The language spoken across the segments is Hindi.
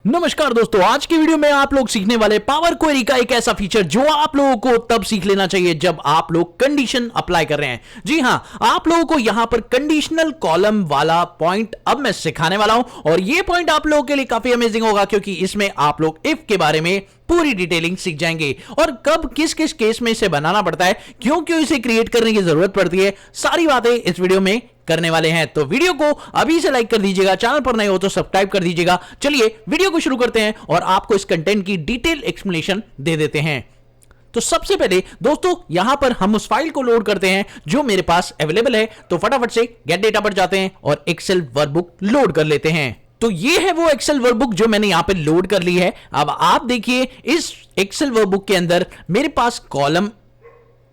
नमस्कार दोस्तों, आज की वीडियो में आप लोग सीखने वाले पावर क्वेरी का एक ऐसा फीचर जो आप लोगों को तब सीख लेना चाहिए जब आप लोग कंडीशन अप्लाई कर रहे हैं। जी हां, आप लोगों को यहां पर कंडीशनल कॉलम वाला पॉइंट अब मैं सिखाने वाला हूं और यह पॉइंट आप लोगों के लिए काफी अमेजिंग होगा क्योंकि इसमें आप लोग इफ के बारे में पूरी डिटेलिंग सीख जाएंगे और कब किस किस केस में इसे बनाना पड़ता है, क्यों क्यों इसे क्रिएट करने की जरूरत पड़ती है, सारी बातें इस वीडियो में करने वाले हैं। तो वीडियो को अभी से लाइक कर दीजिएगा, चैनल पर नए हो तो सब्सक्राइब कर दीजिएगा। चलिए वीडियो को शुरू करते हैं और आपको इस कंटेंट की डिटेल एक्सप्लेनेशन दे देते हैं। तो सबसे पहले दोस्तों यहां पर हम उस फाइल को लोड करते हैं जो मेरे पास अवेलेबल है। तो फटाफट से गेट डेटा पर जाते हैं और एक्सेल वर्कबुक लोड कर लेते हैं। तो ये है वो एक्सेल वर्कबुक जो मैंने यहां पे लोड कर ली है। अब आप देखिए इस एक्सेल वर्कबुक के अंदर मेरे पास कॉलम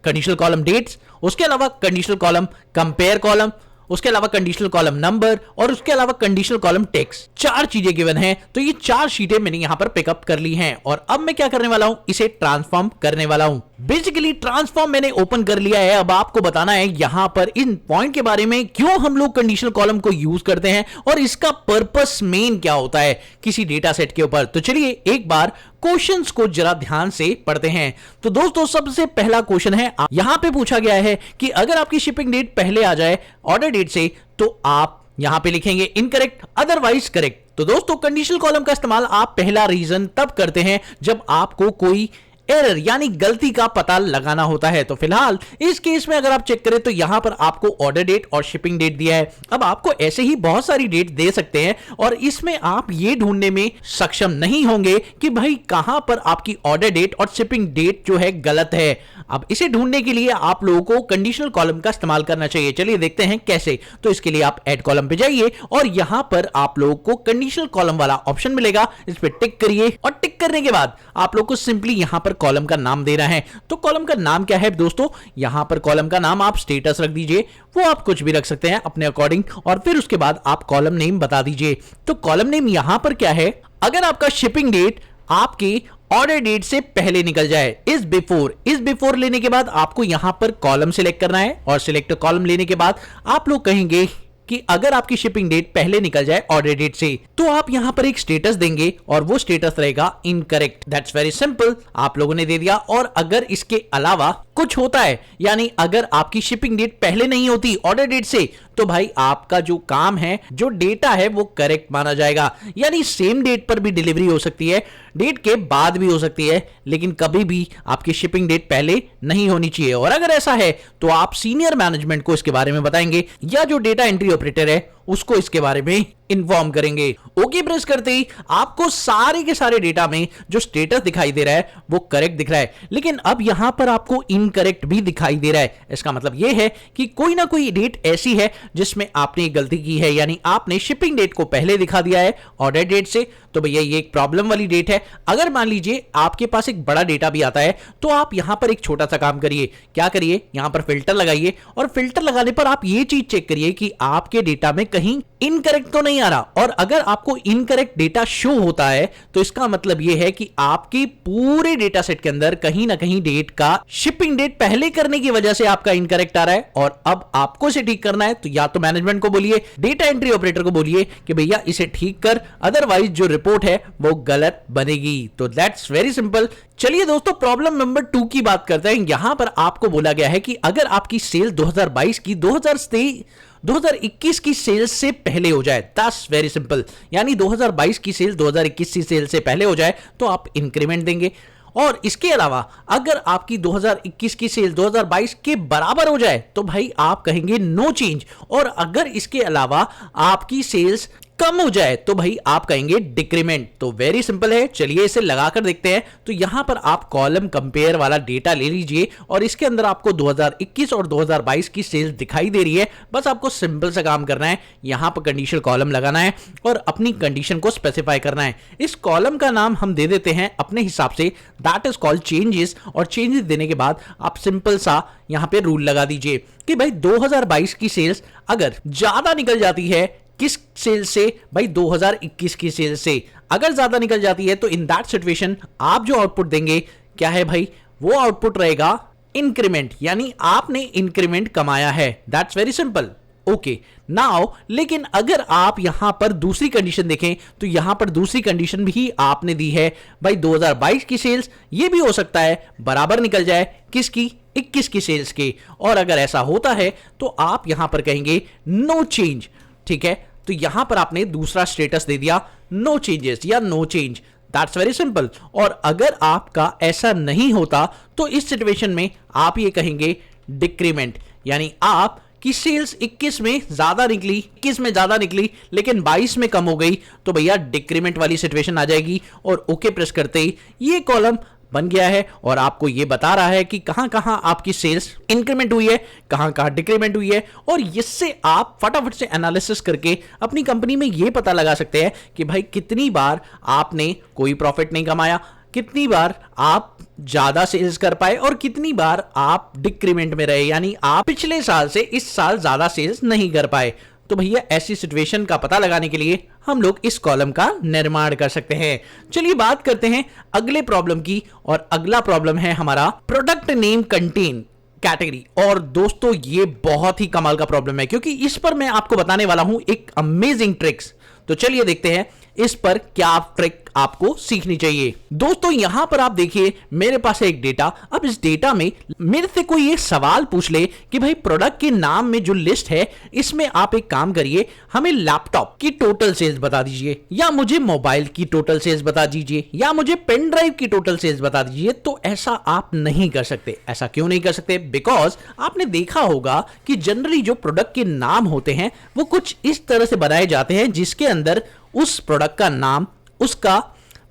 कंडीशनल कॉलम डेट्स, उसके अलावा कंडीशनल कॉलम कंपेयर कॉलम, उसके अलावा कंडीशनल कॉलम नंबर और उसके अलावा कंडीशनल कॉलम टेक्स्ट, चार चीजें गिवन हैं। तो ये चार शीटें मैंने यहां पर पिकअप कर ली हैं और अब मैं क्या करने वाला हूं, इसे ट्रांसफॉर्म करने वाला हूं। बेसिकली ट्रांसफॉर्म मैंने ओपन कर लिया है। अब आपको बताना है यहां पर इन पॉइंट के बारे में, क्यों हम लोग कंडीशनल कॉलम को यूज करते हैं और इसका पर्पस मेन क्या होता है किसी डेटा सेट के ऊपर। तो चलिए एक बार क्वेश्चंस को जरा ध्यान से पढ़ते हैं। तो दोस्तों सबसे पहला क्वेश्चन है, यहां पे पूछा गया है कि अगर आपकी शिपिंग डेट पहले आ जाए ऑर्डर डेट से तो आप यहां पे लिखेंगे इनकरेक्ट अदरवाइज करेक्ट। तो दोस्तों कंडीशनल कॉलम का इस्तेमाल आप पहला रीजन तब करते हैं जब आपको कोई एरर यानी गलती का पता लगाना होता है। तो फिलहाल इस केस में अगर आप चेक करें तो यहां पर आपको ऑर्डर डेट और शिपिंग डेट दिया है। अब आपको ऐसे ही बहुत सारी डेट दे सकते हैं और इसमें आप ये ढूंढने में सक्षम नहीं होंगे कि भाई कहां पर आपकी ऑर्डर डेट और शिपिंग डेट जो है गलत है। अब इसे ढूंढने के लिए आप लोगों को कंडीशनल कॉलम का इस्तेमाल करना चाहिए। चलिए देखते हैं कैसे। तो इसके लिए आप ऐड कॉलम पे जाइए और यहां पर आप लोगों को कंडीशनल कॉलम वाला ऑप्शन मिलेगा, इस पर टिक करिए और टिक करने के बाद आप लोग को सिंपली यहां पर कॉलम का नाम देना है। तो कॉलम का नाम क्या है दोस्तों, यहां पर कॉलम का नाम आप स्टेटस रख दीजिए, वो आप कुछ भी रख सकते हैं अपने अकॉर्डिंग और फिर उसके बाद आप कॉलम नेम बता दीजिए। तो कॉलम नेम यहां पर क्या है, अगर आपका शिपिंग डेट आपकी ऑर्डर डेट से पहले निकल जाए, इस बिफोर लेने के बाद आपको यहां पर कॉलम सिलेक्ट करना है और सिलेक्ट कॉलम लेने के बाद आप लोग कहेंगे कि अगर आपकी शिपिंग डेट पहले निकल जाए ऑर्डर डेट से तो आप यहां पर एक स्टेटस देंगे और वो स्टेटस रहेगा इनकरेक्ट। दैट्स वेरी सिंपल, आप लोगों ने दे दिया। और अगर इसके अलावा कुछ होता है यानी अगर आपकी शिपिंग डेट पहले नहीं होती ऑर्डर डेट से तो भाई आपका जो काम है, जो डेटा है वो करेक्ट माना जाएगा। यानी सेम डेट पर भी डिलीवरी हो सकती है, डेट के बाद भी हो सकती है, लेकिन कभी भी आपकी शिपिंग डेट पहले नहीं होनी चाहिए। और अगर ऐसा है तो आप सीनियर मैनेजमेंट को इसके बारे में बताएंगे या जो डेटा एंट्री ऑपरेटर है उसको इसके बारे में इन्फॉर्म करेंगे। ओके प्रेस करते ही आपको सारे के सारे डेटा में जो स्टेटस दिखाई दे रहा है वो करेक्ट दिख रहा है, लेकिन अब यहां पर आपको इनकरेक्ट भी दिखाई दे रहा है। इसका मतलब यह है कि कोई ना कोई डेट ऐसी है जिसमें आपने गलती की है, यानी आपने शिपिंग डेट को पहले दिखा दिया है ऑर्डर डेट से। तो भैया ये एक प्रॉब्लम वाली डेट है। अगर मान लीजिए आपके पास एक बड़ा डेटा भी आता है तो आप यहां पर एक छोटा सा काम करिए। क्या करिए, यहां पर फिल्टर लगाइए और फिल्टर लगाने पर आप ये चीज चेक करिए कि आपके डेटा में कहीं इनकरेक्ट तो नहीं आ रहा। और अगर आपको इनकरेक्ट डेटा शो होता है तो इसका मतलब यह है कि आपके पूरे डेटा सेट के अंदर कहीं ना कहीं डेट का शिपिंग डेट पहले करने की वजह से आपका इनकरेक्ट आ रहा है और अब आपको इसे ठीक करना है। तो या तो मैनेजमेंट को बोलिए, डेटा एंट्री ऑपरेटर को बोलिए कि भैया इसे ठीक कर, अदरवाइज जो रिपोर्ट है वो गलत बनेगी। तो दैट्स वेरी सिंपल। चलिए दोस्तों प्रॉब्लम नंबर 2 की बात करते हैं। यहां पर आपको बोला गया है कि अगर आपकी सेल 2022 की 2021 की सेल्स से पहले हो जाए, दैट्स वेरी सिंपल, यानी 2022 की सेल 2021 की सेल से पहले हो जाए तो आप इंक्रीमेंट देंगे। और इसके अलावा अगर आपकी 2021 की सेल 2022 के बराबर हो जाए तो भाई आप कहेंगे नो चेंज। और अगर इसके अलावा आपकी सेल्स कम हो जाए तो भाई आप कहेंगे डिक्रीमेंट। तो वेरी सिंपल है, चलिए इसे लगाकर देखते हैं। तो यहां पर आप कॉलम कंपेयर वाला डेटा ले लीजिए और इसके अंदर आपको 2021 और 2022 की सेल्स दिखाई दे रही है। बस आपको सिंपल सा काम करना है, यहां पर कंडीशनल कॉलम लगाना है और अपनी कंडीशन को स्पेसिफाई करना है। इस कॉलम का नाम हम दे देते हैं अपने हिसाब से, दैट इज कॉल्ड चेंजेस। और चेंजेस देने के बाद आप सिंपल सा यहां पे रूल लगा दीजिए कि भाई 2022 की सेल्स अगर ज्यादा निकल जाती है किस सेल से, भाई 2021 की सेल से अगर ज्यादा निकल जाती है तो इन दैट सिचुएशन आप जो आउटपुट देंगे क्या है भाई, वो आउटपुट रहेगा इंक्रीमेंट, यानी आपने इंक्रीमेंट कमाया है। That's very simple. Okay now, लेकिन अगर आप यहां पर दूसरी कंडीशन देखें तो यहां पर दूसरी कंडीशन भी आपने दी है भाई 2022 की सेल्स, ये भी हो सकता है बराबर निकल जाए किसकी, 21 की सेल्स के। और अगर ऐसा होता है तो आप यहां पर कहेंगे नो चेंज, ठीक है। तो यहां पर आपने दूसरा स्टेटस दे दिया नो चेंजेस या no change, that's very simple. और अगर आपका ऐसा नहीं होता तो इस सिचुएशन में आप ये कहेंगे डिक्रीमेंट, यानी आप की सेल्स 21 में ज्यादा निकली, 21 में ज्यादा निकली लेकिन 22 में कम हो गई, तो भैया डिक्रीमेंट वाली सिचुएशन आ जाएगी। और ओके प्रेस करते ही ये कॉलम बन गया है और आपको ये बता रहा है कि कहां कहां आपकी सेल्स इंक्रीमेंट हुई है, कहां कहां डिक्रीमेंट हुई है। और इससे आप फटाफट से एनालिसिस करके अपनी कंपनी में ये पता लगा सकते हैं कि भाई कितनी बार आपने कोई प्रॉफिट नहीं कमाया, कितनी बार आप ज्यादा सेल्स कर पाए और कितनी बार आप डिक्रीमेंट में रहे, यानी आप पिछले साल से इस साल ज्यादा सेल्स नहीं कर पाए। तो भैया ऐसी सिचुएशन का पता लगाने के लिए हम लोग इस कॉलम का निर्माण कर सकते हैं। चलिए बात करते हैं अगले प्रॉब्लम की, और अगला प्रॉब्लम है हमारा प्रोडक्ट नेम कंटेन कैटेगरी। और दोस्तों ये बहुत ही कमाल का प्रॉब्लम है क्योंकि इस पर मैं आपको बताने वाला हूं एक अमेजिंग ट्रिक्स। तो चलिए देखते हैं इस पर क्या ट्रिक आपको सीखनी चाहिए। दोस्तों यहां पर आप देखिए मेरे पास है एक डेटा। अब इस डेटा में मेरे से कोई एक सवाल पूछ ले कि भाई प्रोडक्ट के नाम में जो लिस्ट है इसमें आप एक काम करिए, हमें लैपटॉप की टोटल सेल्स बता दीजिए, या मुझे मोबाइल की टोटल सेल्स बता दीजिए, या मुझे पेन ड्राइव की टोटल सेल्स बता दीजिए। तो ऐसा आप नहीं कर सकते। ऐसा क्यों नहीं कर सकते? बिकॉज आपने देखा होगा कि जनरली जो प्रोडक्ट के नाम होते हैं वो कुछ इस तरह से बनाए जाते हैं जिसके अंदर उस प्रोडक्ट का नाम, उसका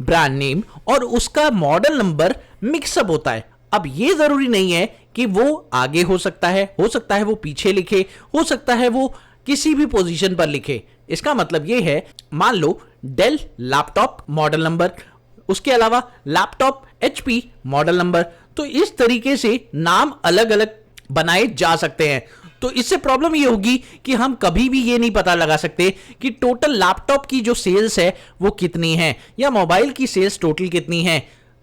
ब्रांड नेम और उसका मॉडल नंबर मिक्सअप होता है। अब ये जरूरी नहीं है कि वो आगे हो सकता है वो पीछे लिखे, हो सकता है वो किसी भी पोजीशन पर लिखे। इसका मतलब ये है, मान लो डेल लैपटॉप मॉडल नंबर, उसके अलावा लैपटॉप एचपी मॉडल नंबर। तो इस तरीके से नाम अलग अलग बनाए जा सकते हैं। तो इससे प्रॉब्लम ये होगी कि हम कभी भी ये नहीं पता लगा सकते कि टोटल लैपटॉप की जो सेल्स है वो कितनी है, या मोबाइल की सेल्स टोटल कितनी है।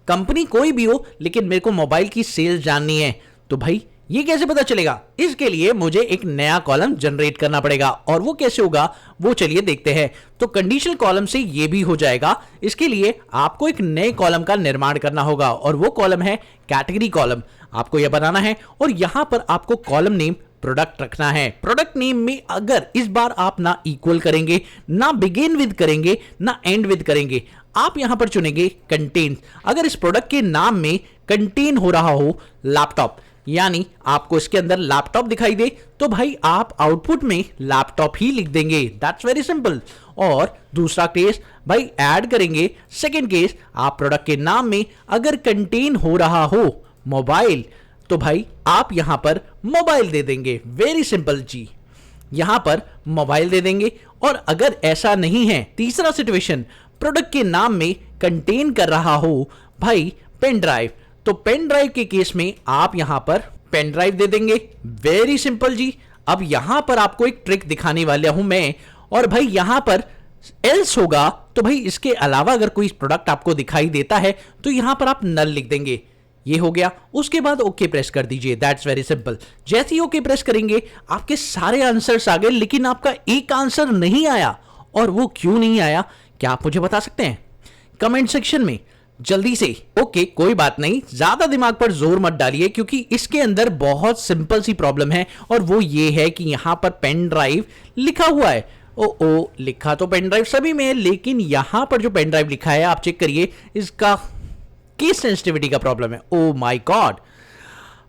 कंपनी कोई भी हो लेकिन मेरे को मोबाइल की सेल्स जाननी है, तो भाई ये कैसे पता चलेगा? इसके लिए मुझे एक नया कॉलम जनरेट करना पड़ेगा, और वो कैसे होगा वो चलिए देखते हैं। तो कंडीशनल कॉलम से ये भी हो जाएगा। इसके लिए आपको एक नए कॉलम का निर्माण करना होगा, और वो कॉलम है कैटेगरी कॉलम। आपको यह बनाना है और यहां पर आपको कॉलम नेम प्रोडक्ट रखना है। प्रोडक्ट नेम में अगर इस बार आप ना इक्वल करेंगे, ना बिगिन विद करेंगे, ना एंड विद करेंगे, आप यहां पर चुनेंगे कंटेन। अगर इस प्रोडक्ट के नाम में कंटेन हो रहा हो लैपटॉप, यानी आपको इसके अंदर लैपटॉप दिखाई दे, तो भाई आप आउटपुट में लैपटॉप ही लिख देंगे। That's very simple. और दूसरा केस भाई ऐड करेंगे। सेकंड केस, आप प्रोडक्ट के नाम में अगर कंटेन हो रहा हो मोबाइल, तो भाई आप यहां पर मोबाइल दे देंगे। वेरी सिंपल जी, यहां पर मोबाइल दे देंगे। और अगर ऐसा नहीं है, तीसरा सिचुएशन, प्रोडक्ट के नाम में कंटेन कर रहा हो भाई पेन ड्राइव, तो पेन ड्राइव के केस में आप यहां पर पेन ड्राइव दे देंगे। वेरी सिंपल जी। अब यहां पर आपको एक ट्रिक दिखाने वाला हूं मैं, और भाई यहां पर एल्स होगा, तो भाई इसके अलावा अगर कोई प्रोडक्ट आपको दिखाई देता है तो यहां पर आप नल लिख देंगे। ये हो गया। उसके बाद ओके प्रेस कर दीजिए। That's very simple. जैसे ही ओके प्रेस करेंगे आपके सारे आंसर्स आ गए, लेकिन आपका एक आंसर नहीं आया। और वो क्यों नहीं आया, क्या आप मुझे बता सकते हैं? कमेंट सेक्शन में जल्दी से। ओके कोई बात नहीं, ज्यादा दिमाग पर जोर मत डालिए, क्योंकि इसके अंदर बहुत सिंपल सी प्रॉब्लम है, और वो ये है कि यहां पर पेन ड्राइव लिखा हुआ है। ओ लिखा तो पेन ड्राइव सभी में है, लेकिन यहां पर जो पेन ड्राइव लिखा है आप चेक करिए, इसका केस सेंसिटिविटी का प्रॉब्लम है। ओ माय गॉड,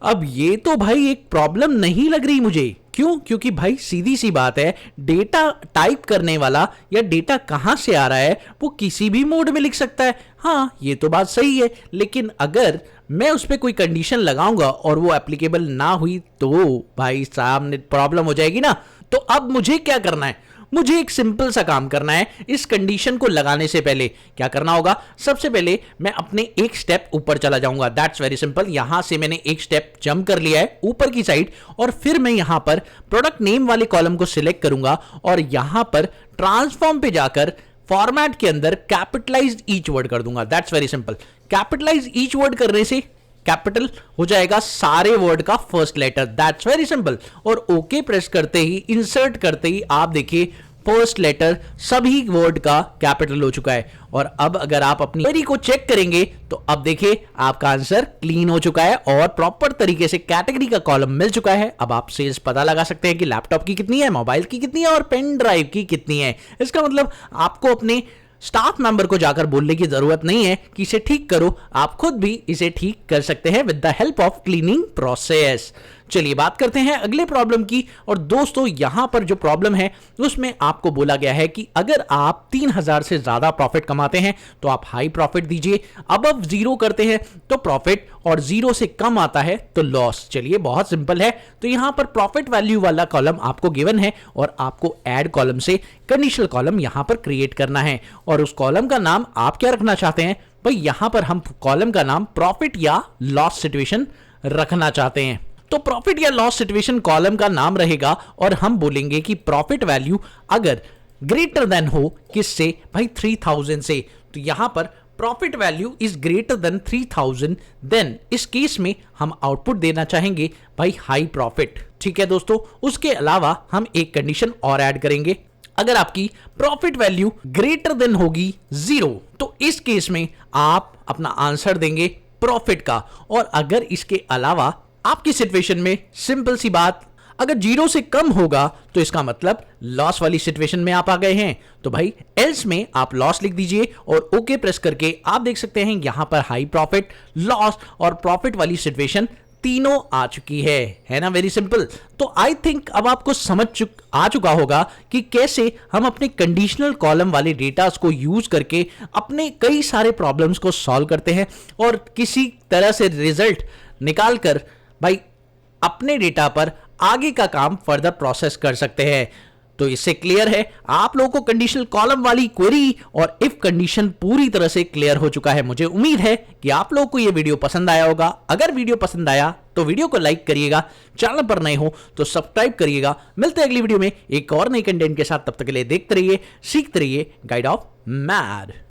अब ये तो भाई एक प्रॉब्लम नहीं लग रही मुझे। क्यों? क्योंकि भाई सीधी सी बात है, डेटा टाइप करने वाला या डेटा कहां से आ रहा है वो किसी भी मोड में लिख सकता है। हाँ ये तो बात सही है, लेकिन अगर मैं उस पर कोई कंडीशन लगाऊंगा और वो एप्लीकेबल ना हुई तो भाई सामने प्रॉब्लम हो जाएगी ना। तो अब मुझे क्या करना है? मुझे एक सिंपल सा काम करना है। इस कंडीशन को लगाने से पहले क्या करना होगा? सबसे पहले मैं अपने एक स्टेप ऊपर चला जाऊंगा। That's very simple. यहां से मैंने एक स्टेप जंप कर लिया है ऊपर की साइड, और फिर मैं यहां पर प्रोडक्ट नेम वाले कॉलम को सिलेक्ट करूंगा, और यहां पर ट्रांसफॉर्म पे जाकर फॉर्मेट के अंदर कैपिटलाइज्ड ईच वर्ड कर दूंगा। That's very simple. Capitalize each word करने से कैपिटल हो जाएगा सारे वर्ड का first letter, that's very simple. और ओके प्रेस करते ही, इंसर्ट करते ही आप देखिए फर्स्ट लेटर सभी वर्ड का कैपिटल हो चुका है। और अब अगर आप अपनी क्वेरी को चेक करेंगे तो अब देखिए आपका आंसर क्लीन हो चुका है और प्रॉपर तरीके से कैटेगरी का कॉलम मिल चुका है। अब आप सेल्स पता लगा सकते हैं कि लैपटॉप की कितनी है, मोबाइल की कितनी है और पेन ड्राइव की कितनी है। इसका मतलब आपको अपने स्टाफ मेंबर को जाकर बोलने की जरूरत नहीं है कि इसे ठीक करो, आप खुद भी इसे ठीक कर सकते हैं with the help of cleaning process. चलिए बात करते हैं अगले प्रॉब्लम की। और दोस्तों यहां पर जो प्रॉब्लम है उसमें आपको बोला गया है कि अगर आप 3000 से ज्यादा प्रॉफिट कमाते हैं तो आप हाई प्रॉफिट दीजिए, अबव जीरो करते हैं तो प्रॉफिट और जीरो से कम आता है तो लॉस। चलिए बहुत सिंपल है, तो यहां पर प्रॉफिट वैल्यू वाला कॉलम आपको गिवन है और आपको ऐड कॉलम से कंडीशनल कॉलम यहां पर क्रिएट करना है। और उस कॉलम का नाम आप क्या रखना चाहते हैं भाई, यहां पर हम कॉलम का नाम प्रॉफिट या लॉस सिचुएशन रखना चाहते हैं। तो प्रॉफिट या लॉस सिचुएशन कॉलम का नाम रहेगा और हम बोलेंगे कि प्रॉफिट वैल्यू अगर ग्रेटर देन हो किससे भाई 3000 से, तो यहां पर profit value is greater than 3000, then इस केस में हम आउटपुट देना चाहेंगे भाई हाई प्रॉफिट। ठीक है दोस्तों, उसके अलावा हम एक कंडीशन और ऐड करेंगे, अगर आपकी प्रॉफिट वैल्यू ग्रेटर देन होगी 0 तो इस केस में आप अपना आंसर देंगे प्रॉफिट का। और अगर इसके अलावा आपकी सिचुएशन में सिंपल सी बात, अगर 0 से कम होगा तो इसका मतलब लॉस वाली सिचुएशन में आप आ गए हैं, तो भाई एल्स में आप लॉस लिख दीजिए और ओके प्रेस करके आप देख सकते हैं यहां पर हाई प्रॉफिट, लॉस और प्रॉफिट वाली सिचुएशन तीनों आ चुकी है ना, वेरी सिंपल। तो आई थिंक अब आपको आ चुका होगा कि कैसे हम अपने कंडीशनल कॉलम वाले डेटास को यूज करके अपने कई सारे प्रॉब्लम्स को सॉल्व करते हैं और किसी तरह से रिजल्ट निकालकर भाई अपने डेटा पर आगे का काम फर्दर प्रोसेस कर सकते हैं। तो इससे क्लियर है आप लोगों को कंडीशनल कॉलम वाली क्वेरी और इफ कंडीशन पूरी तरह से क्लियर हो चुका है। मुझे उम्मीद है कि आप लोगों को यह वीडियो पसंद आया होगा। अगर वीडियो पसंद आया तो वीडियो को लाइक करिएगा, चैनल पर नए हो तो सब्सक्राइब करिएगा। मिलते हैं अगली वीडियो में एक और नई कंटेंट के साथ, तब तक के लिए देखते रहिए, सीखते रहिए गाइड ऑफ मैथ।